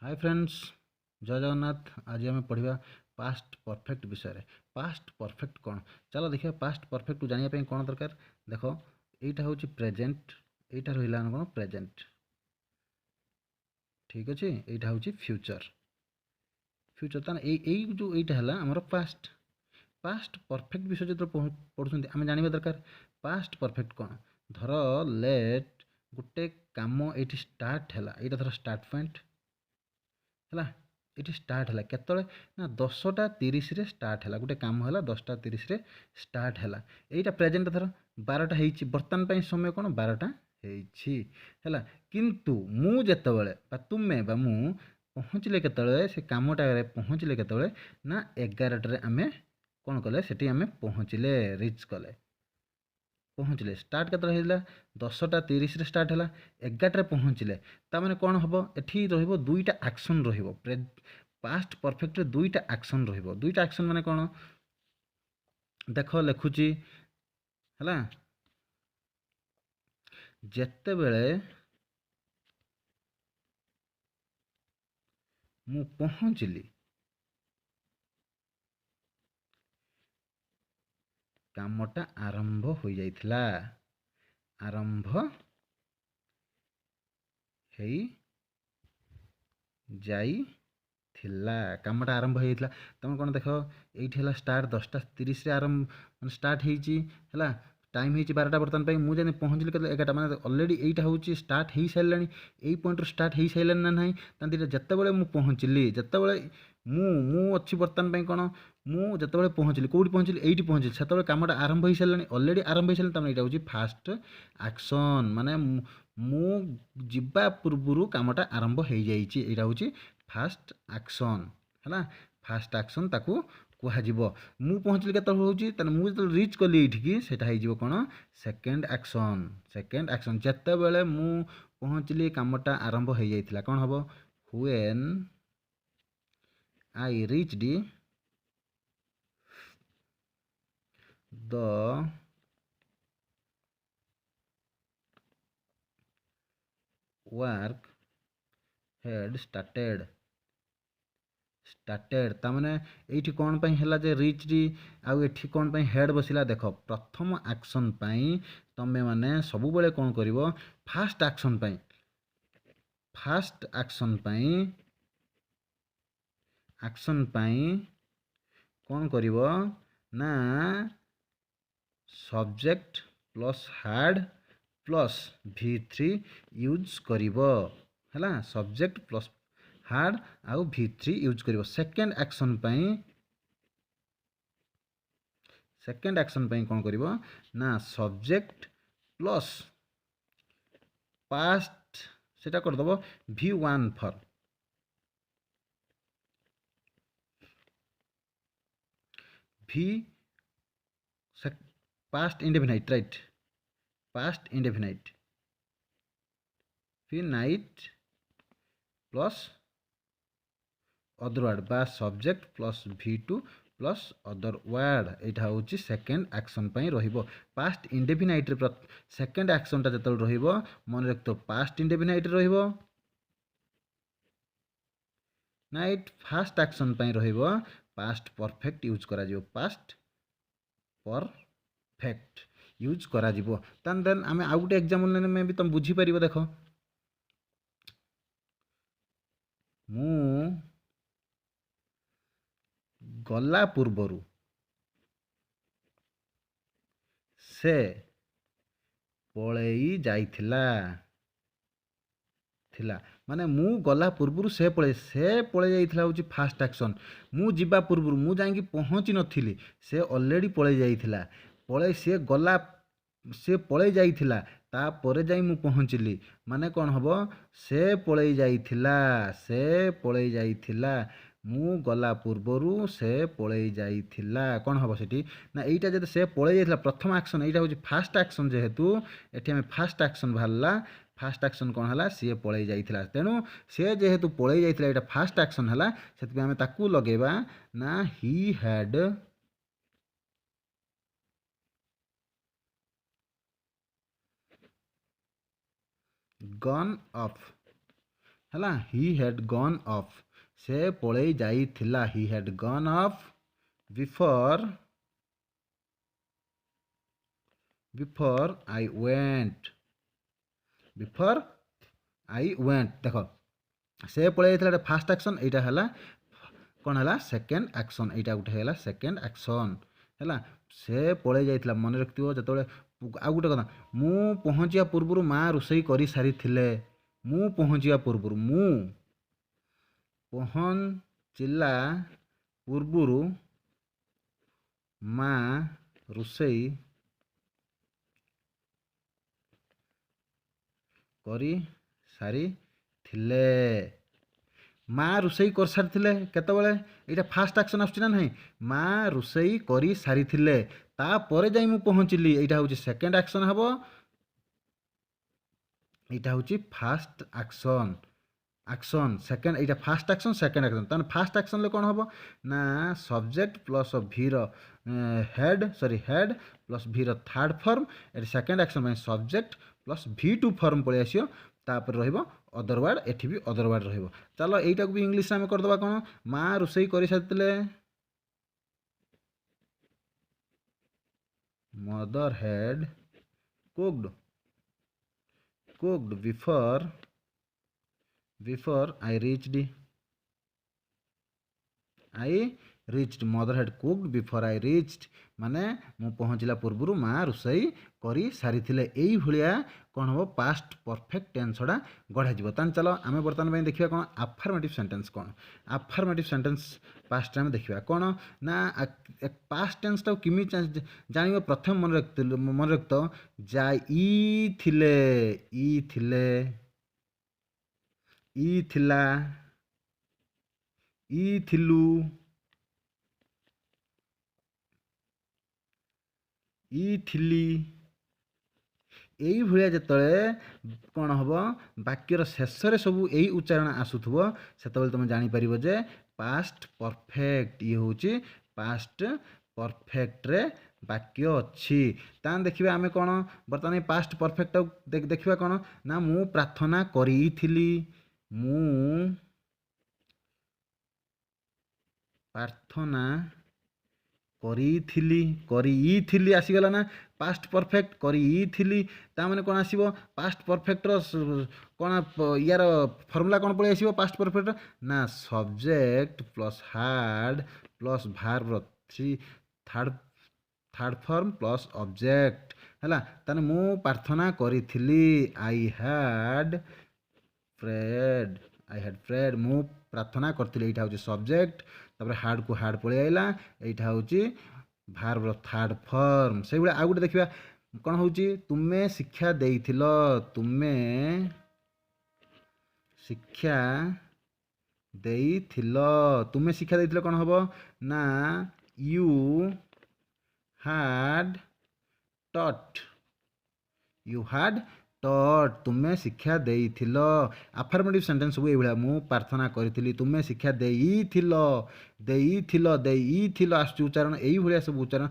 Hi friends, जय जगन्नाथ। आज आम पढ़ा पास्ट परफेक्ट विषय। पास्ट परफेक्ट कौन? चलो देखिए, पास्ट परफेक्ट जानापी कौन दरकार। देख, यहाँ हूँ प्रेजेंट, यहाँ रहा कौन प्रेजेंट, ठीक अच्छे। यहाँ हूँ फ्यूचर। फ्यूचर तान जो यहाँ है आमर पास्ट। पास्ट परफेक्ट विषय जो पढ़ुं आम जाना दरकार पास्ट परफेक्ट कौन। धर लेट गोटे कम ये स्टार्ट है, यहाँ धर स्टार्ट पॉइंट है, ये स्टार्ट है केतले ना 10:30 स्टार्ट है। गोटे कम है 10:30 स्टार्ट है। यहीटा प्रेजेंट धर 12टा हो बर्तमान समय कौन 12टा है। किंतु मु जेतबेले तुमे बा मु पहुँचले केतले से कमटा पहुँचले केतले ना 11टारे आम कौन कले सेठी आम पहुँचले रिच कले पहुँचले। स्टार्ट केतले होइला 10:30 स्टार्ट है 11टारे पहुँचले तामाने कौन हम एठी रहिबो दुईटा एक्शन रहिबो। पास्ट परफेक्ट रे दुईटा एक्शन रहिबो। दुईटा एक्शन माने कौन देख लिखुची है। जेतेबेले मु पहुँचली कामटा आरंभ हो जाइथिला। आरंभ हेई जाइथिला कामटा आरंभ हो जाइथिला। तुम कौन देख ये स्टार्ट 10:30 आरंभ स्टार्ट है टाइम हो 12टा बर्तमान मुझे पहुँचली के 11टा मैंने अलरेडी यहाँ हूँ स्टार्ट हो सारे यही पॉइंट स्टार्ट हो सारे ना ना जितेबाला मुझे पहुँचली जितेबाला मु अच्छी बर्तमान कौन मुझे पहुँचली कौटी पहुँचली ये पहुँचली से कमटा आरंभ हो सारे अलरेडी आरंभ हो सारे तमें यहाँ हूँ फास्ट एक्शन माने मु जीवा पूर्व कमटा आरंभ हो जाइए हूँ फास्ट एक्शन है। फास्ट एक्शन ताकू कुहाଯିब। मु पहुँचली के मुझे रिच कली ये सेटा हो कौन सेकेंड एक्शन। सेकेंड एक्शन जितेबाला मु पहुँचली कामटा आरंभ हो जाइए कौन हम when I reached the work had started. Started तामाने एठी कौन पई हैला जे रिच री आउ एठी कौन पई हेड बसिला। देख प्रथम एक्शन पई तमे माने सबु बेले कौन करिवो फास्ट एक्शन पई। फास्ट एक्शन पई कौन करिवो ना subject plus had plus V3 use करिवो हैला। सब्जेक्ट प्लस हार्ड आउ V3 यूज करिवो। सेकेंड एक्शन कौन करिवो ना सब्जेक्ट प्लस पास्ट सेटा कर दबो V1 for V past indefinite right. Past indefinite फिर नाइट प्लस अदर वर्ड बा subject plus V2 plus other word यहाँ हूँ सेकेंड एक्शन रहिबो। पास्ट इंडेफिनाइट रे सेकेंड एक्शन टा जतल रहिबो मन रखतो पास्ट इंडेफिनाइट रहिबो। नाइट फास्ट एक्शन रहिबो पास्ट परफेक्ट यूज करा जिवो। पास्ट परफेक्ट यूज करा जिवो। देन आमे आउ गुटे एग्जांपल में भी तुम बुझी परिबो। देखो मु गला पूर्वरु से पलई जाइथिला माने मु गला पूर्वरु से पलई जाइथिला हूँ फास्ट एक्शन। मु जीवा पूर्वरु मु जाइकी पहुँची नथिली से ऑलरेडी पलई जाइथिला। पलई से गला से पलई जाइथिला तापरे जाई मु पहुँचली माने कौन हम से पलई जाइथिला। से पलई जाइथिला मु गला पूर्वरु से पलई जाइथिला कौन हम सेठी ना एटा जदि से पलई जाइथिला प्रथम एक्शन एटा हूँ फास्ट एक्शन जेहेतु एठी हमें फास्ट एक्शन बाहरला। फास्ट एक्शन कौन है सी पलई जाइथिला तेणु से जेहेतु पलई जाइथिला एटा फास्ट एक्शन है से आम ताकू लगेबा ना ही हैड गन ऑफ ହେଲା ହି ହ୍ୟାଡ୍ ଗନ୍ ଅଫ୍ ସେ ପଳେଇ ଯାଇଥିଲା he had gun of before I went before I went ଦେଖ ସେ ପଳେଇ ଯାଇଥିଲା ଏଇଟା ଫାର୍ଷ୍ଟ ଆକ୍ସନ୍ ଏଇଟା ହେଲା କ'ଣ ହେଲା ସେକେଣ୍ଡ ଆକ୍ସନ୍ ଏଇଟା ଗୋଟେ ହେଲା ସେକେଣ୍ଡ ଆକ୍ସନ୍ ହେଲା ସେ ପଳେଇ ଯାଇଥିଲା ମନେ ରଖିଥିବ ଯେତେବେଳେ ଆଉ ଗୋଟେ କଥା ମୁଁ ପହଞ୍ଚିବା ପୂର୍ବରୁ ମା ରୋଷେଇ କରିସାରିଥିଲେ ମୁଁ ପହଞ୍ଚିବା ପୂର୍ବରୁ ମୁଁ ପହଞ୍ଚିଲା ପୂର୍ବରୁ ମା ରୋଷେଇ କରିସାରିଥିଲେ ମା ରୋଷେଇ କରିସାରିଥିଲେ କେତେବେଳେ ଏଇଟା ଫାର୍ଷ୍ଟ ଆକ୍ସନ୍ ଆସୁଛି ନା ନାହିଁ ମା ରୋଷେଇ କରିସାରିଥିଲେ ତାପରେ ଯାଇ ମୁଁ ପହଞ୍ଚିଲି ଏଇଟା ହେଉଛି ସେକେଣ୍ଡ ଆକ୍ସନ୍ ହେବ ଏଇଟା ହେଉଛି ଫାର୍ଷ୍ଟ ଆକ୍ସନ୍ ସେକେଣ୍ଡ ଏଇଟା ଫାର୍ଷ୍ଟ ଆକ୍ସନ୍ ସେକେଣ୍ଡ ଆକ୍ସନ୍ ତାହେଲେ ଫାର୍ଷ୍ଟ ଆକ୍ସନ୍ରେ କ'ଣ ହେବ ନା ସବଜେକ୍ଟ ପ୍ଲସ୍ ଭିର ହେଡ୍ ପ୍ଲସ୍ ଭିର ଥାର୍ଡ଼ ଫର୍ମ ଏଠି ସେକେଣ୍ଡ ଆକ୍ସନ୍ ପାଇଁ ସବଜେକ୍ଟ ପ୍ଲସ୍ V2 ଫର୍ମ ପଳେଇ ଆସିବ ତାପରେ ରହିବ ଅଦର ୱାର୍ଡ଼ ଏଠି ବି ଅଦର ୱାର୍ଡ଼ ରହିବ ଚାଲ ଏଇଟାକୁ ବି ଇଂଲିଶରେ ଆମେ କରିଦେବା କ'ଣ ମା ରୋଷେଇ କରିସାରିଥିଲେ ମଦର head cooked before I reached mother had cooked before I reached ମାନେ ମୁଁ ପହଞ୍ଚିଲା ପୂର୍ବରୁ ମା ରୋଷେଇ କରିସାରିଥିଲେ ଏଇଭଳିଆ କ'ଣ ହେବ ପାଷ୍ଟ ପରଫେକ୍ଟ ଟେନ୍ସଟା ଗଢ଼ାଯିବ ତାହେଲେ ଚାଲ ଆମେ ବର୍ତ୍ତମାନ ପାଇଁ ଦେଖିବା କ'ଣ ଆଫର୍ମେଟିଭ୍ ସେଣ୍ଟେନ୍ସ କ'ଣ ଆଫର୍ମେଟିଭ୍ ସେଣ୍ଟେନ୍ସ ପାଷ୍ଟରେ ଆମେ ଦେଖିବା କ'ଣ ନା ପାଷ୍ଟ ଟେନ୍ସଟାକୁ କେମିତି ଜାଣିବ ପ୍ରଥମେ ମନେ ରଖିତ ଯାଇଥିଲେ ଇ ଥିଲା ଇ ଥିଲୁ ଇ ଥିଲି এইভଳିଆ ଯେତେବେଳେ କ'ଣ ହେବ ବାକ୍ୟର ଶେଷରେ ସବୁ ଏଇ ଉଚ୍ଚାରଣ ଆସୁଥିବ ସେତେବେଳେ ତୁମେ ଜାଣିପାରିବ ଯେ ପାଷ୍ଟ ପରଫେକ୍ଟ ଇଏ ହେଉଛି ପାଷ୍ଟ ପରଫେକ୍ଟରେ ବାକ୍ୟ ଅଛି ତାହେଲେ ଦେଖିବା ଆମେ କ'ଣ ବର୍ତ୍ତମାନ ଏଇ ପାଷ୍ଟ ପରଫେକ୍ଟଟାକୁ ଦେଖିବା କ'ଣ ନା ମୁଁ ପ୍ରାର୍ଥନା କରିଥିଲି ମୁଁ ପ୍ରାର୍ଥନା କରିଥିଲି ଆସିଗଲା ନା ପାଷ୍ଟ ପରଫେକ୍ଟ କରିଥିଲି ତାମାନେ କ'ଣ ଆସିବ ପାଷ୍ଟ ପରଫେକ୍ଟର କ'ଣ ୟାର ଫର୍ମୁଲା କ'ଣ ପଳେଇ ଆସିବ ପାଷ୍ଟ ପରଫେକ୍ଟର ନା ସବଜେକ୍ଟ ପ୍ଲସ୍ ହାଡ୍ ପ୍ଲସ୍ ଭାର୍ବର ଥାର୍ଡ଼ ଫର୍ମ ପ୍ଲସ୍ ଅବଜେକ୍ଟ ହେଲା ତାହେଲେ ମୁଁ ପ୍ରାର୍ଥନା କରିଥିଲି ଆଇ ହ୍ୟାଡ୍ ପ୍ରେଡ୍ ମୁଁ ପ୍ରାର୍ଥନା କରିଥିଲି ଏଇଟା ହେଉଛି ସବଜେକ୍ଟ ତାପରେ ହାର୍ଡ଼କୁ ହାର୍ଡ଼ ପଳେଇ ଆଇଲା ଏଇଟା ହେଉଛି ଭାର୍ବର ଥାର୍ଡ଼ ଫର୍ମ ସେଇଭଳିଆ ଆଉ ଗୋଟେ ଦେଖିବା କ'ଣ ହେଉଛି ତୁମେ ଶିକ୍ଷା ଦେଇଥିଲ ତୁମେ ଶିକ୍ଷା ଦେଇଥିଲ କ'ଣ ହେବ ନା ୟୁ ହାଡ୍ ଟଟ୍ ତୁମେ ଶିକ୍ଷା ଦେଇଥିଲ ଆଫର୍ମେଟିଭ୍ ସେଣ୍ଟେନ୍ସ ସବୁ ଏଇଭଳିଆ ମୁଁ ପ୍ରାର୍ଥନା କରିଥିଲି ତୁମେ ଶିକ୍ଷା ଦେଇଥିଲ ଆସୁଛି ଉଚ୍ଚାରଣ ଏଇଭଳିଆ ସବୁ ଉଚ୍ଚାରଣ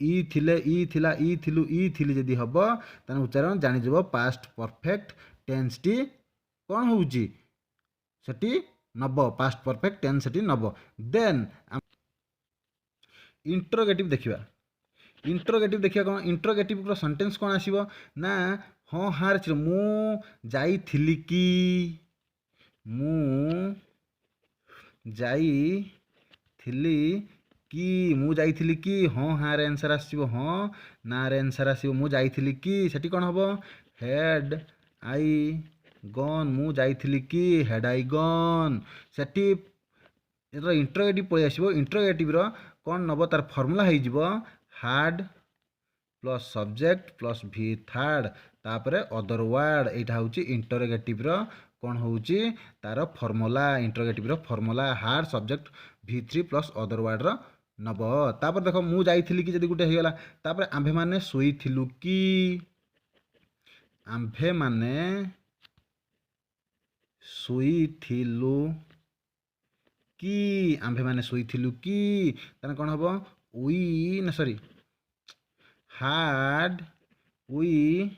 ଇ ଥିଲେ ଇ ଥିଲା ଇ ଥିଲୁ ଇ ଥିଲି ଯଦି ହେବ ତାହେଲେ ଉଚ୍ଚାରଣ ଜାଣିଯିବ ପାଷ୍ଟ ପରଫେକ୍ଟ ଟେନ୍ସଟି କ'ଣ ହେଉଛି ସେଠି ନେବ ପାଷ୍ଟ ପରଫେକ୍ଟ ଟେନ୍ସ ସେଠି ନେବ ଦେନ୍ ଇଣ୍ଟରୋଗେଟିଭ୍ ଦେଖିବା କ'ଣ ଇଣ୍ଟରୋଗେଟିଭ୍ର ସେଣ୍ଟେନ୍ସ କ'ଣ ଆସିବ ନା ହଁ ହାରେ ছিল ମୁଁ ଯାଇଥିଲି କି ହଁ ହାରେ ଆନ୍ସର ଆସିବ ହଁ ନାରେ ଆନ୍ସର ଆସିବ ମୁଁ ଯାଇଥିଲି କି ସେଠି କ'ଣ ହେବ ହେଡ୍ ଆଇ ଗନ୍ ମୁଁ ଯାଇଥିଲି କି ହେଡ୍ ଆଇ ଗନ୍ ସେଠି ଏଥର ଇଣ୍ଟରୋଗେଟିଭ୍ ପଳେଇ ଆସିବ ଇଣ୍ଟରୋଗେଟିଭ୍ର କ'ଣ ନେବ ତାର ଫର୍ମୁଲା ହେଇଯିବ had plus subject plus V third ତାପରେ ଅଦର ୱାର୍ଡ଼ ଏଇଟା ହେଉଛି ଇଣ୍ଟରୋଗେଟିଭ୍ର କ'ଣ ହେଉଛି ତାର ଫର୍ମୁଲା ଇଣ୍ଟରୋଗେଟିଭ୍ର formula had subject V3 plus other ୱାର୍ଡ଼ର ନେବ ତାପରେ ଦେଖ ମୁଁ ଯାଇଥିଲି କି ଯଦି ଗୋଟେ ହେଇଗଲା ତାପରେ ଆମ୍ଭେମାନେ ଶୋଇଥିଲୁ କି ଆମ୍ଭେମାନେ ଶୋଇଥିଲୁ କି ତାହେଲେ କ'ଣ ହେବ ହାଡ୍ ୱି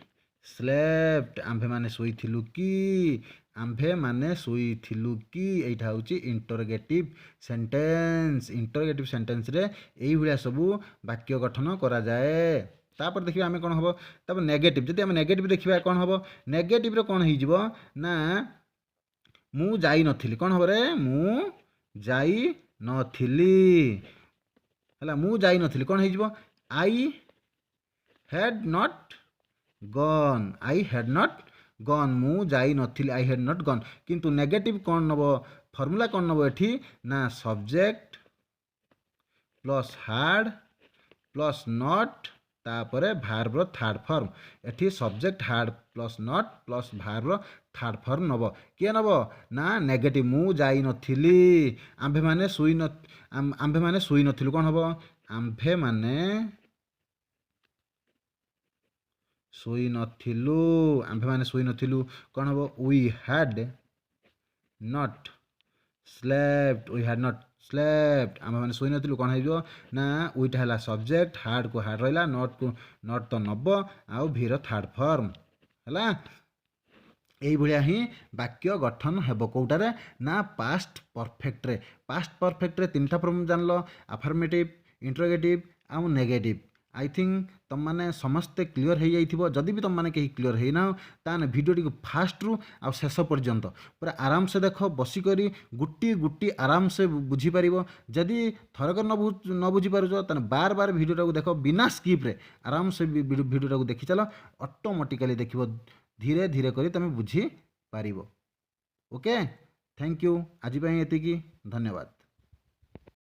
ସ୍ଲେପ୍ଟ ଆମ୍ଭେମାନେ ଶୋଇଥିଲୁ କି आम्भे माने शोइथिलु कि एटा होची इंटरोगेटिव सेंटेंस रे एई भलिया सबु वाक्य गठन करा जाए। तापर देखिबा आमे कोन हबो तापर नेगेटिव जदि आमे नेगेटिव देखिबा कोन हबो नेगेटिव रे कोन हिजबो ना मु जाई नथिली कोन हबो रे मु जाई नथिली हला मु जाई नथिली कोन हिजबो आई हैड नॉट गन मु जाई नथिली आई हैड नॉट गन किंतु नेगेटिव कोन नबो फॉर्मूला कोन नबो एठी ना subject plus had plus not तापरे भार्ब रो थर्ड फॉर्म एठी subject had plus not plus verb रो थर्ड फॉर्म नबो के नबो ना नेगेटिव मु जाई नथिली आम्भे माने सुई नथिलु कोन हबो आम्भे माने सुई नथिलु कोन हबो वी हैड नॉट स्लेप्ट आम्भे माने सुई नथिलु कोन हेजो ना उइटा हला सब्जेक्ट हार्ड को हार्ड रहला नॉट तो नबो आउ भीर थर्ड फॉर्म हला एई भलिया ही वाक्य गठन हेबो कोउटारे ना पास्ट परफेक्ट रे तीनटा फॉर्म जानलो अफर्मेटिव इंटरोगेटिव आउ नेगेटिव आई थिंक तुम माने समस्ते क्लियर हो जाइथिबो जदि भी तुम माने कहीं क्लियर हो ना ताने वीडियो टी फास्ट रु आ शेष पर्यंत पूरा आराम से देख बसी करी गुटी आराम से बुझी पारिबो जदि थरक न बुझी पारुछो ताने बार बार वीडियो टाको देखो बिना स्किप रे आराम से वीडियो टाको देखि चलो ऑटोमेटिकली देखिबो धीरे धीरे करी तुम बुझी पारिबो ओके थैंक यू आज एतिकी धन्यवाद।